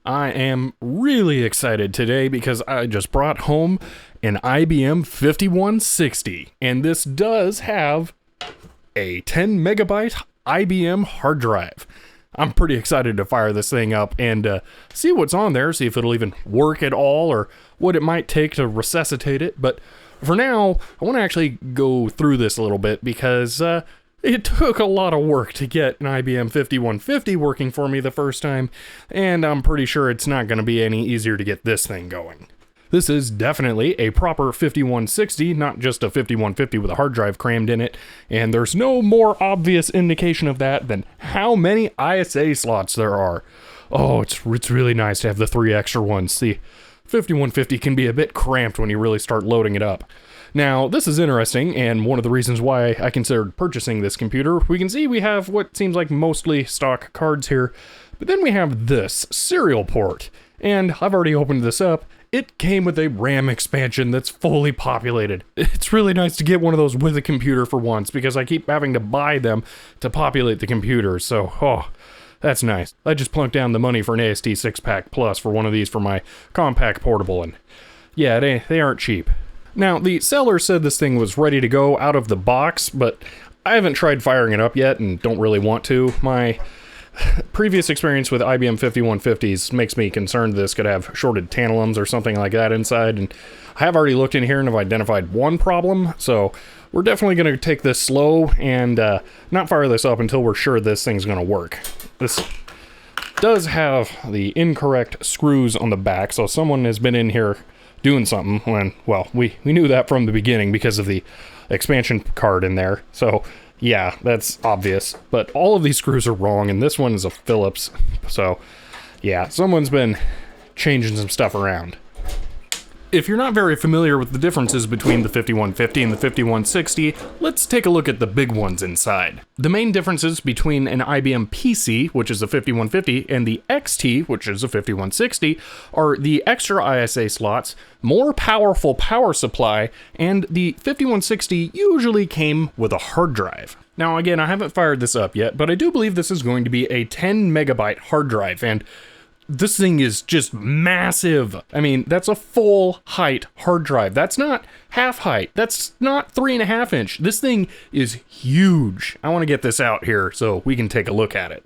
I am really excited today because I just brought home an IBM 5160, and this does have a 10 megabyte IBM hard drive. I'm pretty excited to fire this thing up and see what's on there, see if it'll even work at all or what it might take to resuscitate it. But for now, I want to actually go through this a little bit because it took a lot of work to get an IBM 5150 working for me the first time, and I'm pretty sure it's not going to be any easier to get this thing going. This is definitely a proper 5160, not just a 5150 with a hard drive crammed in it, and there's no more obvious indication of that than how many ISA slots there are. Oh, it's really nice to have the 3 extra ones. The 5150 can be a bit cramped when you really start loading it up. Now, this is interesting, and one of the reasons why I considered purchasing this computer. We can see we have what seems like mostly stock cards here, but then we have this serial port, and I've already opened this up. It came with a RAM expansion that's fully populated. It's really nice to get one of those with a computer for once, because I keep having to buy them to populate the computer, so, oh, that's nice. I just plunked down the money for an AST 6-pack plus for one of these for my compact portable, and yeah, they aren't cheap. Now, the seller said this thing was ready to go out of the box, but I haven't tried firing it up yet and don't really want to. My previous experience with IBM 5150s makes me concerned this could have shorted tantalums or something like that inside, and I have already looked in here and have identified one problem, so we're definitely going to take this slow and not fire this up until we're sure this thing's going to work. This does have the incorrect screws on the back, so someone has been in here doing something when, well, we knew that from the beginning because of the expansion card in there. So yeah, that's obvious, but all of these screws are wrong, and this one is a Phillips. So yeah, someone's been changing some stuff around. If you're not very familiar with the differences between the 5150 and the 5160, let's take a look at the big ones inside. The main differences between an IBM PC, which is a 5150, and the XT, which is a 5160, are the extra ISA slots, more powerful power supply, and the 5160 usually came with a hard drive. Now again, I haven't fired this up yet, but I do believe this is going to be a 10 megabyte hard drive, and this thing is just massive. I mean, that's a full height hard drive. That's not half height. That's not 3.5 inch. This thing is huge. I want to get this out here so we can take a look at it.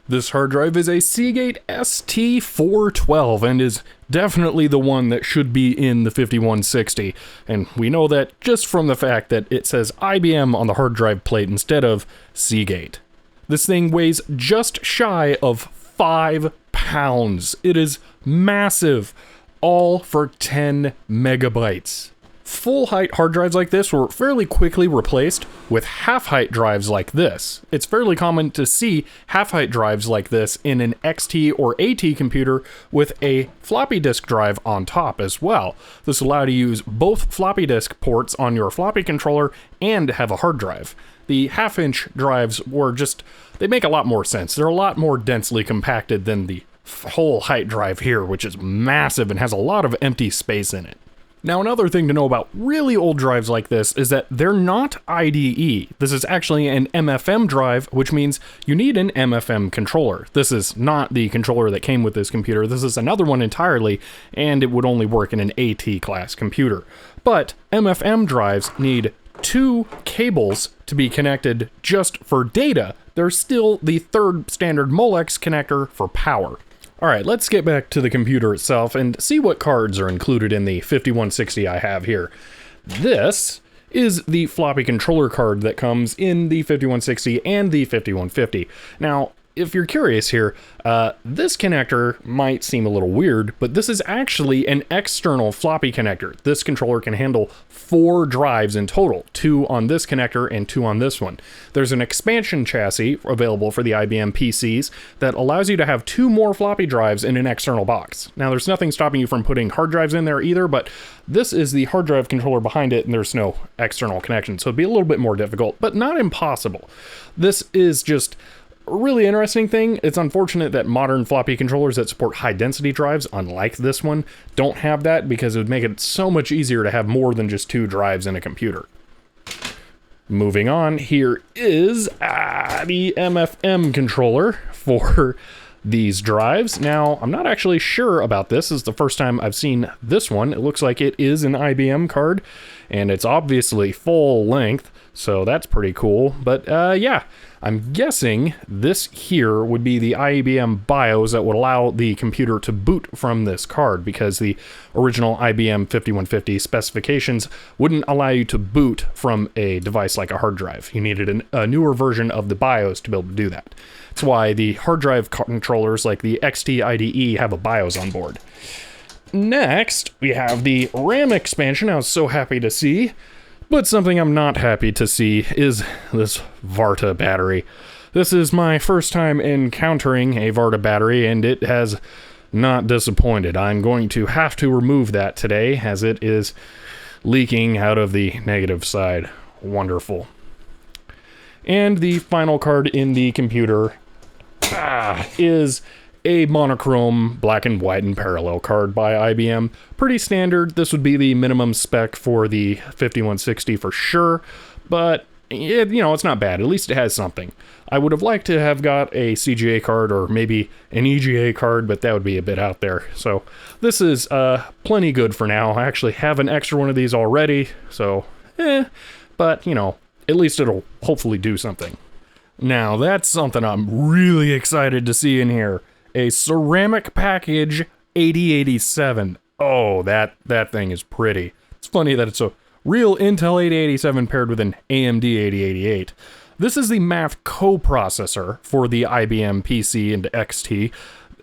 This hard drive is a Seagate ST412 and is definitely the one that should be in the 5160. And we know that just from the fact that it says IBM on the hard drive plate instead of Seagate. This thing weighs just shy of 5 pounds. It is massive, all for 10 megabytes. Full-height hard drives like this were fairly quickly replaced with half-height drives like this. It's fairly common to see half-height drives like this in an XT or AT computer with a floppy disk drive on top as well. This allowed you to use both floppy disk ports on your floppy controller and have a hard drive. The half-inch drives were just, they make a lot more sense. They're a lot more densely compacted than the whole height drive here, which is massive and has a lot of empty space in it. Now, another thing to know about really old drives like this is that they're not IDE. This is actually an MFM drive, which means you need an MFM controller. This is not the controller that came with this computer. This is another one entirely, and it would only work in an AT class computer. But MFM drives need 2 cables to be connected just for data. There's still the third standard Molex connector for power. Alright, let's get back to the computer itself and see what cards are included in the 5160 I have here. This is the floppy controller card that comes in the 5160 and the 5150. Now, if you're curious here, this connector might seem a little weird, but this is actually an external floppy connector. This controller can handle 4 drives in total, 2 on this connector and 2 on this one. There's an expansion chassis available for the IBM PCs that allows you to have 2 more floppy drives in an external box. Now, there's nothing stopping you from putting hard drives in there either, but this is the hard drive controller behind it, and there's no external connection, so it'd be a little bit more difficult, but not impossible. This is just really interesting thing, it's unfortunate that modern floppy controllers that support high density drives, unlike this one, don't have that, because it would make it so much easier to have more than just 2 drives in a computer. Moving on, here is the MFM controller for these drives. Now, I'm not actually sure about this. This is the first time I've seen this one. It looks like it is an IBM card, and it's obviously full length, so that's pretty cool. But yeah, I'm guessing this here would be the IBM BIOS that would allow the computer to boot from this card, because the original IBM 5150 specifications wouldn't allow you to boot from a device like a hard drive. You needed a newer version of the BIOS to be able to do that. That's why the hard drive controllers like the XT-IDE have a BIOS on board. Next, we have the RAM expansion I was so happy to see. But something I'm not happy to see is this Varta battery. This is my first time encountering a Varta battery, and it has not disappointed. I'm going to have to remove that today, as it is leaking out of the negative side. Wonderful. And the final card in the computer is a monochrome black and white and parallel card by IBM. Pretty standard. This would be the minimum spec for the 5160 for sure, but it's not bad. At least it has something. I would have liked to have got a CGA card or maybe an EGA card, but that would be a bit out there. So this is plenty good for now. I actually have an extra one of these already, so but at least it'll hopefully do something. Now that's something I'm really excited to see in here. A ceramic package 8087. Oh, that thing is pretty. It's funny that it's a real Intel 8087 paired with an AMD 8088. This is the math coprocessor for the IBM PC and XT.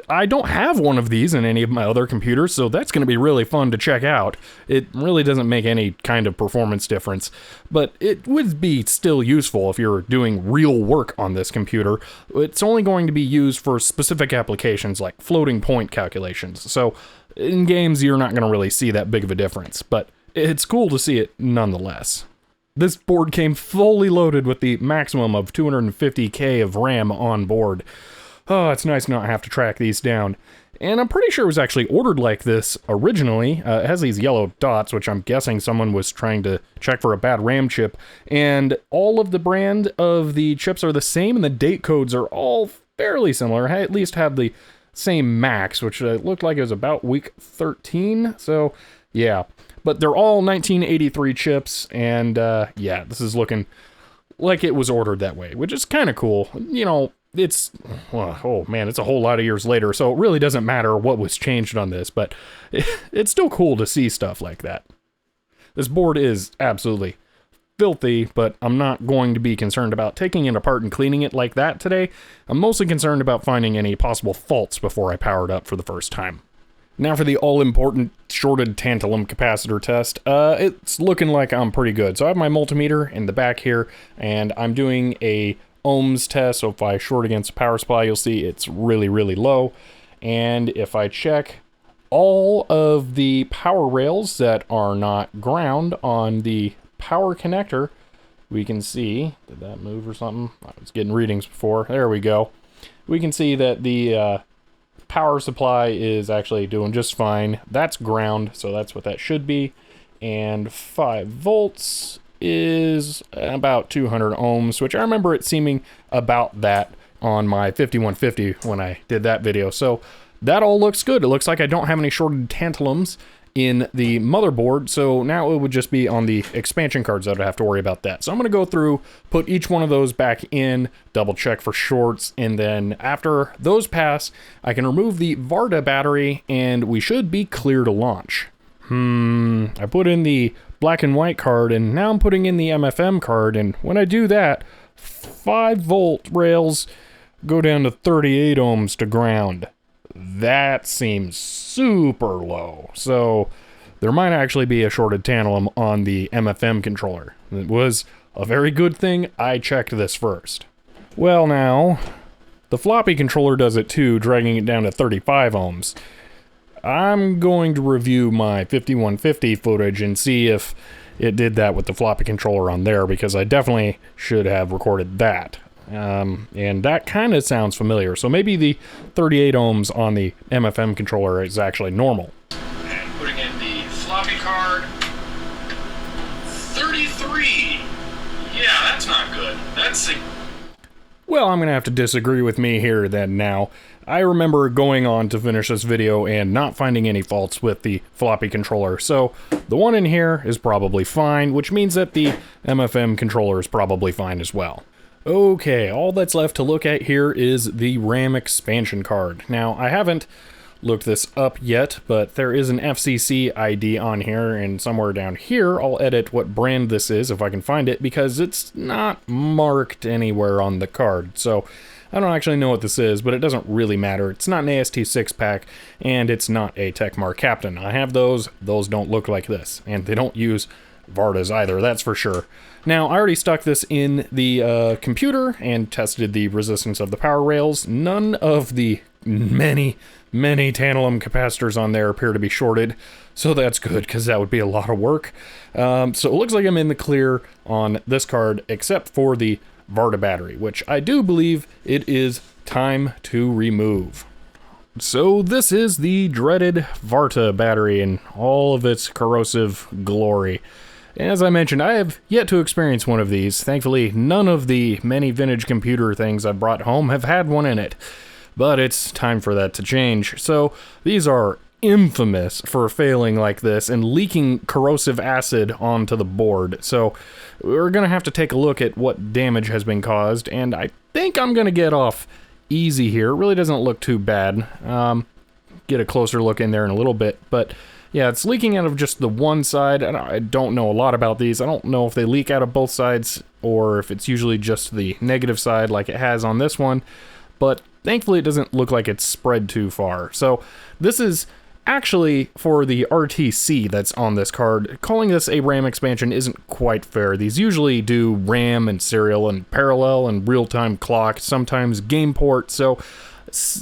I don't have one of these in any of my other computers, so that's going to be really fun to check out. It really doesn't make any kind of performance difference, but it would be still useful if you're doing real work on this computer. It's only going to be used for specific applications like floating point calculations, so in games you're not going to really see that big of a difference, but it's cool to see it nonetheless. This board came fully loaded with the maximum of 250K of RAM on board. Oh, it's nice not have to track these down. And I'm pretty sure it was actually ordered like this originally. It has these yellow dots, which I'm guessing someone was trying to check for a bad RAM chip. And all of the brand of the chips are the same, and the date codes are all fairly similar. I at least have the same max, which looked like it was about week 13. So, yeah. But they're all 1983 chips, and yeah, this is looking like it was ordered that way, which is kind of cool. It's, oh man, it's a whole lot of years later, so it really doesn't matter what was changed on this, but it's still cool to see stuff like that. This board is absolutely filthy, but I'm not going to be concerned about taking it apart and cleaning it like that today. I'm mostly concerned about finding any possible faults before I power it up for the first time. Now for the all-important shorted tantalum capacitor test. It's looking like I'm pretty good. So I have my multimeter in the back here, and I'm doing a ohms test. So if I short against a power supply, you'll see it's really, really low. And if I check all of the power rails that are not ground on the power connector, we can see, did that move or something? I was getting readings before. There we go. We can see that the power supply is actually doing just fine. That's ground, so that's what that should be. And 5 volts is about 200 ohms, which I remember it seeming about that on my 5150 when I did that video. So that all looks good. It looks like I don't have any shorted tantalums in the motherboard, so now it would just be on the expansion cards that I'd have to worry about that. So I'm going to go through, put each one of those back in, double check for shorts, and then after those pass, I can remove the Varta battery, and we should be clear to launch. I put in the black and white card, and now I'm putting in the MFM card, and when I do that, 5 volt rails go down to 38 ohms to ground. That seems super low, so there might actually be a shorted tantalum on the MFM controller. It was a very good thing I checked this first. Well now, the floppy controller does it too, dragging it down to 35 ohms. I'm going to review my 5150 footage and see if it did that with the floppy controller on there, because I definitely should have recorded that. And that kind of sounds familiar. So maybe the 38 ohms on the MFM controller is actually normal. And putting in the floppy card. 33. Yeah, that's not good. That's a... Well, I'm going to have to disagree with me here then now. I remember going on to finish this video and not finding any faults with the floppy controller, so the one in here is probably fine, which means that the MFM controller is probably fine as well. Okay, all that's left to look at here is the RAM expansion card. Now, I haven't looked this up yet, but there is an FCC ID on here, and somewhere down here I'll edit what brand this is if I can find it, because it's not marked anywhere on the card. So I don't actually know what this is, but it doesn't really matter. It's not an AST 6-pack, and it's not a Tecmar Captain. I have those. Those don't look like this, and they don't use Vartas either, that's for sure. Now, I already stuck this in the computer and tested the resistance of the power rails. None of the many tantalum capacitors on there appear to be shorted, so that's good, because that would be a lot of work. So it looks like I'm in the clear on this card, except for the Varta battery, which I do believe it is time to remove. So this is the dreaded Varta battery in all of its corrosive glory. As I mentioned, I have yet to experience one of these. Thankfully, none of the many vintage computer things I've brought home have had one in it. But it's time for that to change. So these are infamous for failing like this and leaking corrosive acid onto the board. So we're going to have to take a look at what damage has been caused, and I think I'm going to get off easy here. It really doesn't look too bad. Get a closer look in there in a little bit, but yeah, it's leaking out of just the one side. I don't know a lot about these. I don't know if they leak out of both sides or if it's usually just the negative side like it has on this one, but thankfully it doesn't look like it's spread too far. So this is actually for the RTC that's on this card. Calling this a RAM expansion isn't quite fair. These usually do RAM and serial and parallel and real-time clock, sometimes game port, so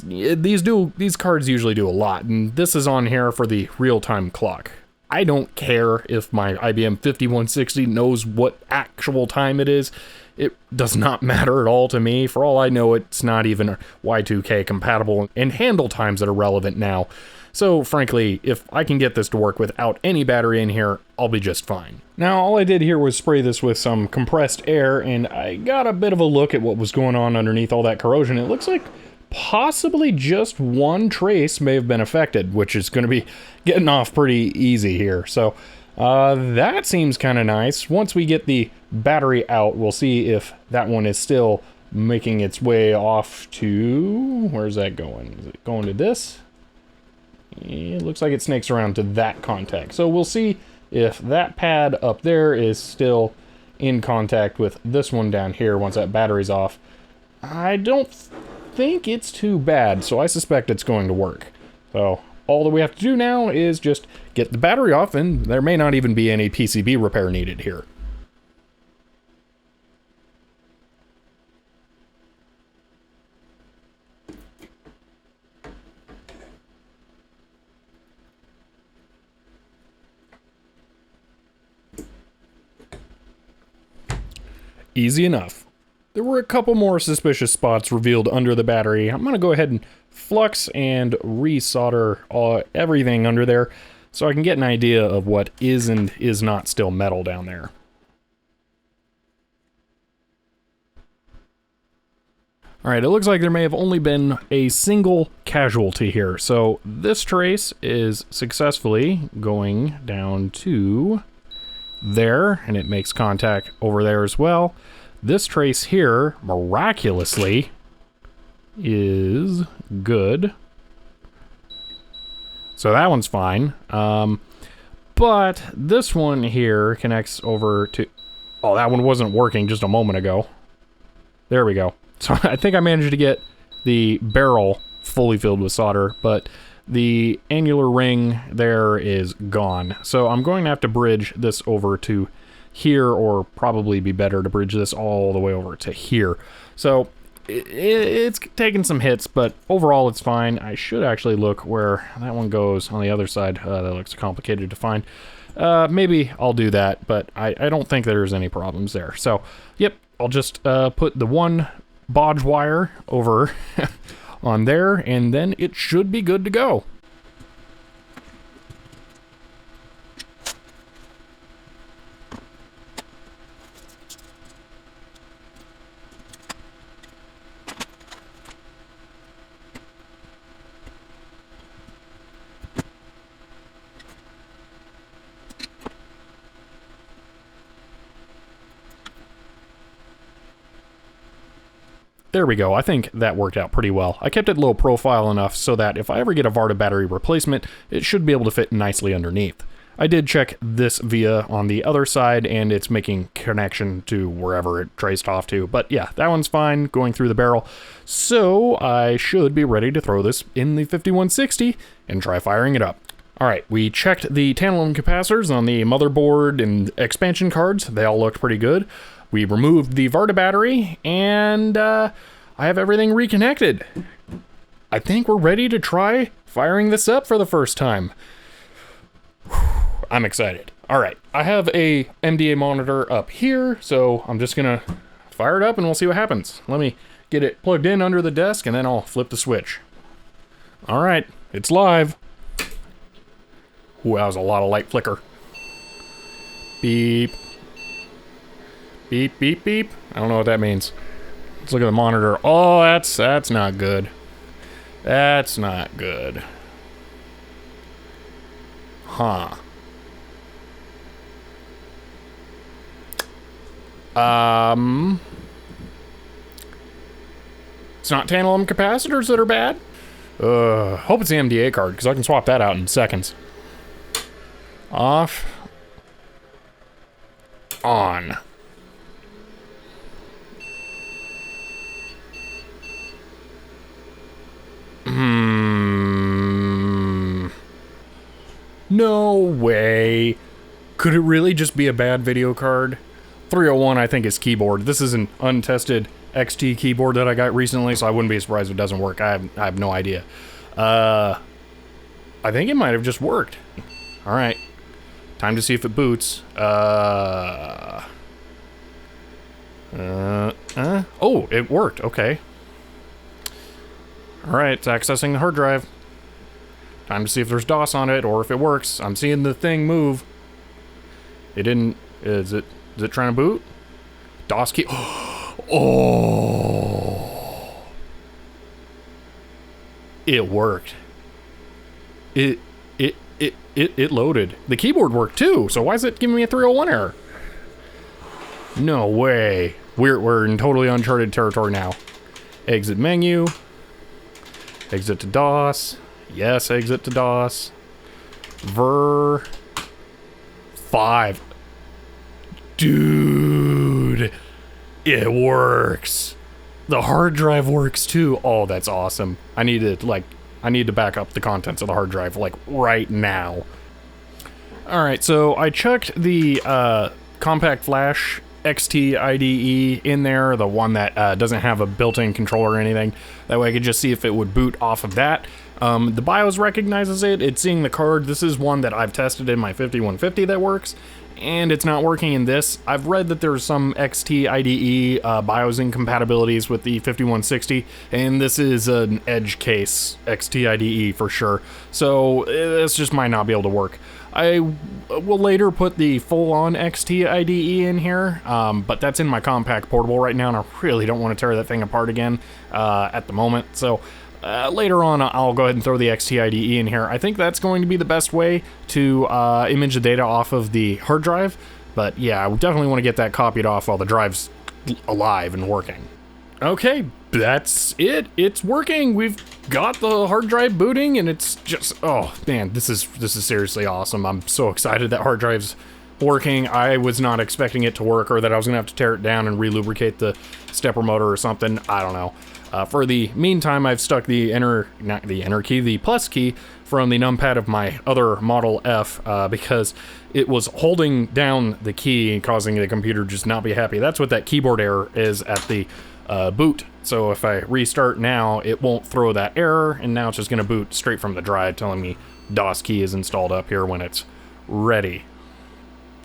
these cards usually do a lot, and this is on here for the real-time clock. I don't care if my IBM 5160 knows what actual time it is. It does not matter at all to me. For all I know, it's not even Y2K compatible, and handle times that are relevant now. So frankly, if I can get this to work without any battery in here, I'll be just fine. Now, all I did here was spray this with some compressed air, and I got a bit of a look at what was going on underneath all that corrosion. It looks like possibly just one trace may have been affected, which is going to be getting off pretty easy here. So that seems kind of nice. Once we get the battery out, we'll see if that one is still making its way off to... where's that going? Is it going to this? It looks like it snakes around to that contact. So we'll see if that pad up there is still in contact with this one down here once that battery's off. I don't think it's too bad, so I suspect it's going to work. So all that we have to do now is just get the battery off, and there may not even be any PCB repair needed here. Easy enough. There were a couple more suspicious spots revealed under the battery. I'm going to go ahead and flux and resolder everything under there so I can get an idea of what is and is not still metal down there. Alright, it looks like there may have only been a single casualty here. So this trace is successfully going down to there, and it makes contact over there as well. This trace here, miraculously, is good. So that one's fine. But this one here connects over to... oh, that one wasn't working just a moment ago. There we go. So I think I managed to get the barrel fully filled with solder, but the annular ring there is gone. So I'm going to have to bridge this over to here, or probably be better to bridge this all the way over to here. So it's taken some hits, but overall it's fine. I should actually look where that one goes on the other side. That looks complicated to find. Maybe I'll do that, but I don't think there's any problems there. So, yep, I'll just put the one bodge wire over on there, and then it should be good to go. There we go. I think that worked out pretty well. I kept it low profile enough so that if I ever get a Varta battery replacement, it should be able to fit nicely underneath. I did check this via on the other side, and it's making connection to wherever it traced off to. But yeah, that one's fine going through the barrel. So I should be ready to throw this in the 5160 and try firing it up. All right, we checked the tantalum capacitors on the motherboard and expansion cards. They all looked pretty good. We removed the Varta battery, and I have everything reconnected. I think we're ready to try firing this up for the first time. I'm excited. All right, I have a MDA monitor up here, so I'm just gonna fire it up and we'll see what happens. Let me get it plugged in under the desk, and then I'll flip the switch. All right, it's live. Ooh, that was a lot of light flicker. Beep. Beep, beep, beep. I don't know what that means. Let's look at the monitor. Oh, that's not good. That's not good. Huh. It's not tantalum capacitors that are bad. Hope it's the MDA card, because I can swap that out in seconds. Off. On. No way. Could it really just be a bad video card? 301, I think, is keyboard. This is an untested XT keyboard that I got recently, so I wouldn't be surprised if it doesn't work. I have no idea. I think it might have just worked. All right. Time to see if it boots. Oh, it worked. Okay. All right, it's accessing the hard drive. Time to see if there's DOS on it, or if it works. I'm seeing the thing move. It didn't... Is it trying to boot? DOS key... Oh! It worked. It loaded. The keyboard worked too, so why is it giving me a 301 error? No way. We're in totally uncharted territory now. Exit menu. Exit to DOS. Yes, exit to DOS. Ver 5. Dude, it works. The hard drive works too. Oh, that's awesome. I need to back up the contents of the hard drive like right now. All right, so I checked the compact flash XT-IDE in there, the one that doesn't have a built-in controller or anything. That way I could just see if it would boot off of that. The BIOS recognizes it. It's seeing the card. This is one that I've tested in my 5150 that works, and it's not working in this. I've read that there's some XT-IDE BIOS incompatibilities with the 5160, and this is an edge case XT-IDE for sure. So this just might not be able to work. I will later put the full-on XT-IDE in here, but that's in my compact portable right now, and I really don't want to tear that thing apart again at the moment. So later on, I'll go ahead and throw the XT-IDE in here. I think that's going to be the best way to image the data off of the hard drive. But yeah, I definitely want to get that copied off while the drive's alive and working. Okay, that's it. It's working. We've got the hard drive booting, and it's just, oh man, this is seriously awesome. I'm so excited that hard drive's working. I was not expecting it to work, or that I was gonna have to tear it down and re-lubricate the stepper motor or something. I don't know. For the meantime, I've stuck the the plus key from the numpad of my other Model F because it was holding down the key and causing the computer just not be happy. That's what that keyboard error is at the boot. So if I restart now, it won't throw that error, and now it's just gonna boot straight from the drive, telling me DOS key is installed up here when it's ready.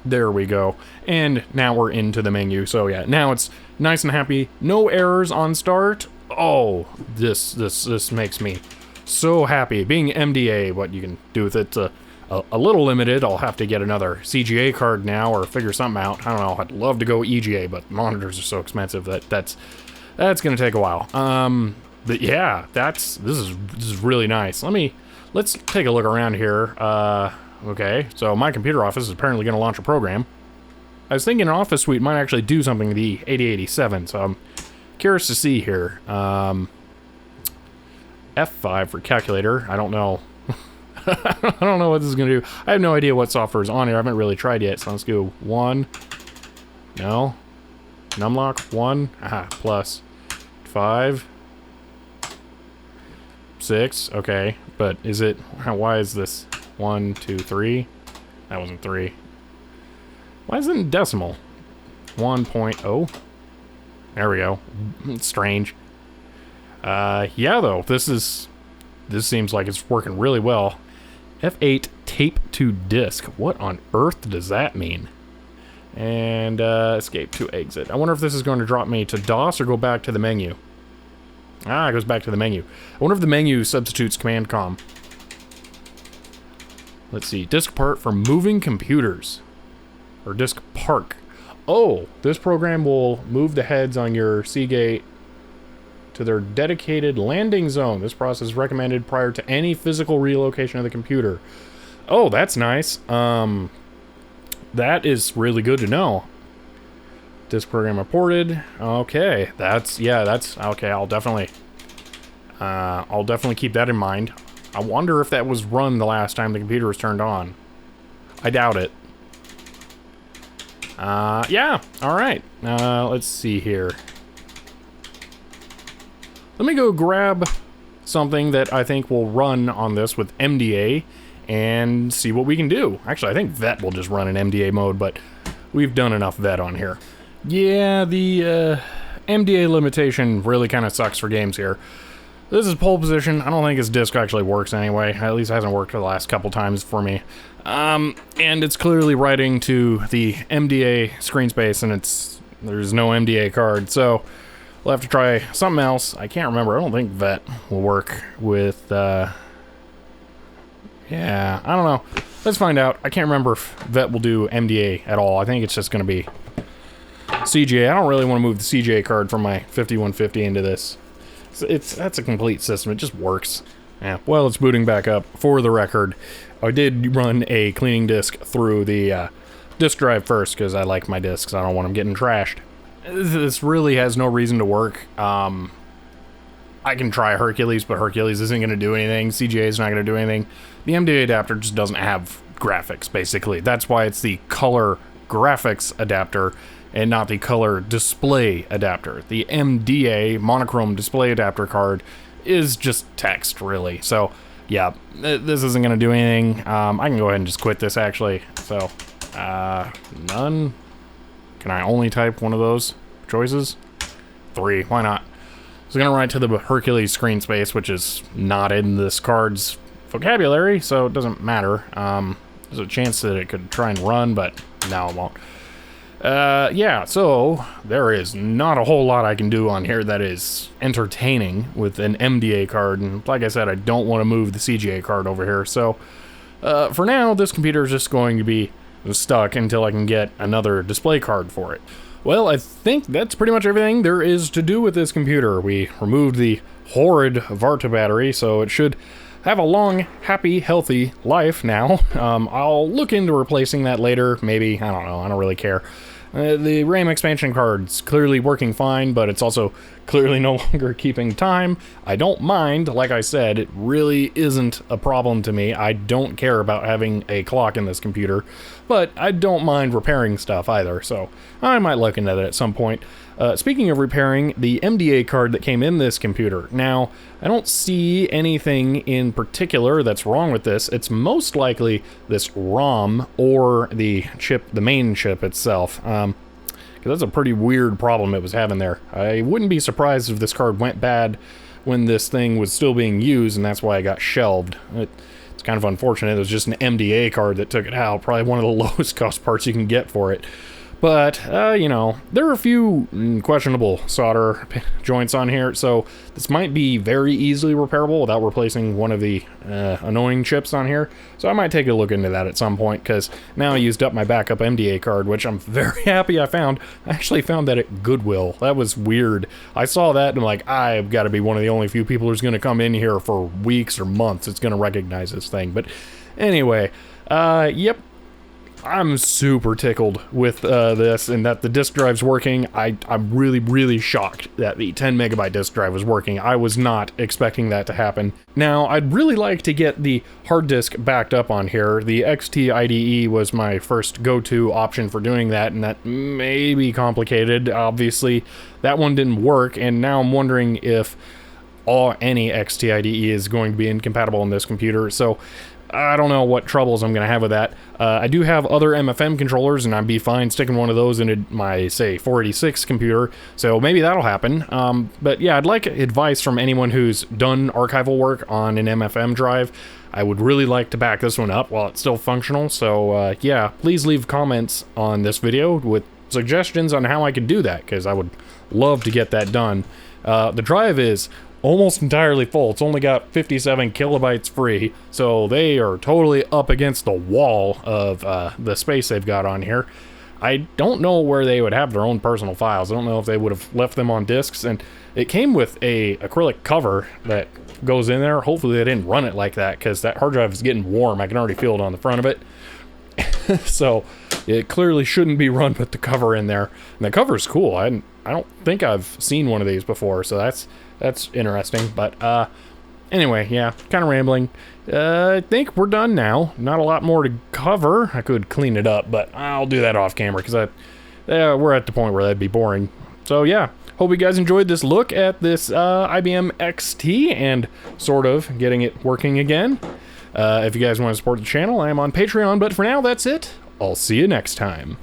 There we go. And now we're into the menu. So yeah, now it's nice and happy. No errors on start. Oh, this makes me so happy. Being MDA, what you can do with it's a little limited. I'll have to get another CGA card now or figure something out. I don't know. I'd love to go EGA, but monitors are so expensive that's gonna take a while. But yeah, this is really nice. Let's take a look around here. Okay, so my computer office is apparently going to launch a program. I was thinking an office suite might actually do something to the 8087, so I'm curious to see here. F5 for calculator. I don't know. I don't know what this is going to do. I have no idea what software is on here. I haven't really tried yet, so let's go 1. No. Numlock 1. Aha, plus 5. 6. Okay, but is it... Why is this... 1, 2, 3. That wasn't 3. Why is it in decimal? 1.0. There we go. It's strange. Yeah, though. This seems like it's working really well. F8 tape to disk. What on earth does that mean? And escape to exit. I wonder if this is going to drop me to DOS or go back to the menu. Ah, it goes back to the menu. I wonder if the menu substitutes Command Com. Let's see. Disk part for moving computers. Or disk park. Oh, this program will move the heads on your Seagate to their dedicated landing zone. This process is recommended prior to any physical relocation of the computer. Oh, that's nice. That is really good to know. Disk program reported. Okay, that's okay. I'll definitely keep that in mind. I wonder if that was run the last time the computer was turned on. I doubt it. Yeah, alright. Let's see here. Let me go grab something that I think will run on this with MDA and see what we can do. Actually, I think VET will just run in MDA mode, but we've done enough VET on here. Yeah, the MDA limitation really kind of sucks for games here. This is pole position. I don't think his disk actually works anyway. At least it hasn't worked for the last couple times for me. And it's clearly writing to the MDA screen space, and there's no MDA card, so we'll have to try something else. I can't remember. I don't think VET will work with, yeah, I don't know. Let's find out. I can't remember if VET will do MDA at all. I think it's just going to be CGA. I don't really want to move the CGA card from my 5150 into this. That's a complete system. It just works. Yeah. Well, it's booting back up. For the record, I did run a cleaning disk through the disk drive first because I like my disks. I don't want them getting trashed. This really has no reason to work. I can try Hercules, but Hercules isn't going to do anything. CGA is not going to do anything. The MDA adapter just doesn't have graphics, basically. That's why it's the color graphics adapter and not the color display adapter. The MDA, monochrome display adapter card, is just text, really. So, yeah, this isn't going to do anything. I can go ahead and just quit this, actually. So, none. Can I only type one of those choices? 3, why not? So I'm going to write to the Hercules screen space, which is not in this card's vocabulary, so it doesn't matter. There's a chance that it could try and run, but no, it won't. Yeah, so there is not a whole lot I can do on here that is entertaining with an MDA card, and like I said, I don't want to move the CGA card over here, so for now, this computer is just going to be stuck until I can get another display card for it. Well, I think that's pretty much everything there is to do with this computer. We removed the horrid Varta battery, so it should have a long, happy, healthy life now. I'll look into replacing that later, maybe. I don't know. I don't really care. The RAM expansion card's clearly working fine, but it's also clearly no longer keeping time. I don't mind. Like I said, it really isn't a problem to me. I don't care about having a clock in this computer, but I don't mind repairing stuff either, so I might look into that at some point. Speaking of repairing, the MDA card that came in this computer. Now, I don't see anything in particular that's wrong with this. It's most likely this ROM or the chip, the main chip itself. Because that's a pretty weird problem it was having there. I wouldn't be surprised if this card went bad when this thing was still being used, and that's why I got shelved. It's kind of unfortunate. It was just an MDA card that took it out. Probably one of the lowest cost parts you can get for it. But, you know, there are a few questionable solder joints on here, so this might be very easily repairable without replacing one of the annoying chips on here. So I might take a look into that at some point, because now I used up my backup MDA card, which I'm very happy I found. I actually found that at Goodwill. That was weird. I saw that and I'm like, I've got to be one of the only few people who's going to come in here for weeks or months. It's going to recognize this thing. But anyway, yep. I'm super tickled with this, and that the disk drive's working. I'm really, really shocked that the 10 megabyte disk drive was working. I was not expecting that to happen. Now, I'd really like to get the hard disk backed up on here. The XT-IDE was my first go-to option for doing that, and that may be complicated. Obviously, that one didn't work, and now I'm wondering if any XT-IDE is going to be incompatible in this computer. So I don't know what troubles I'm going to have with that. I do have other MFM controllers, and I'd be fine sticking one of those into my, say, 486 computer, so maybe that'll happen. But yeah, I'd like advice from anyone who's done archival work on an MFM drive. I would really like to back this one up while it's still functional, so yeah, please leave comments on this video with suggestions on how I could do that, because I would love to get that done. The drive is almost entirely full. It's only got 57 kilobytes free, so they are totally up against the wall of the space they've got on here. I don't know where they would have their own personal files. I don't know if they would have left them on disks, and it came with a acrylic cover that goes in there. Hopefully they didn't run it like that, because that hard drive is getting warm. I can already feel it on the front of it. So it clearly shouldn't be run with the cover in there. And the cover is cool. I don't think I've seen one of these before, so that's interesting. But anyway, yeah, kind of rambling. I think we're done now. Not a lot more to cover. I could clean it up, but I'll do that off camera, because we're at the point where that'd be boring. So yeah, hope you guys enjoyed this look at this IBM XT and sort of getting it working again. If you guys want to support the channel, I am on Patreon, but for now, that's it. I'll see you next time.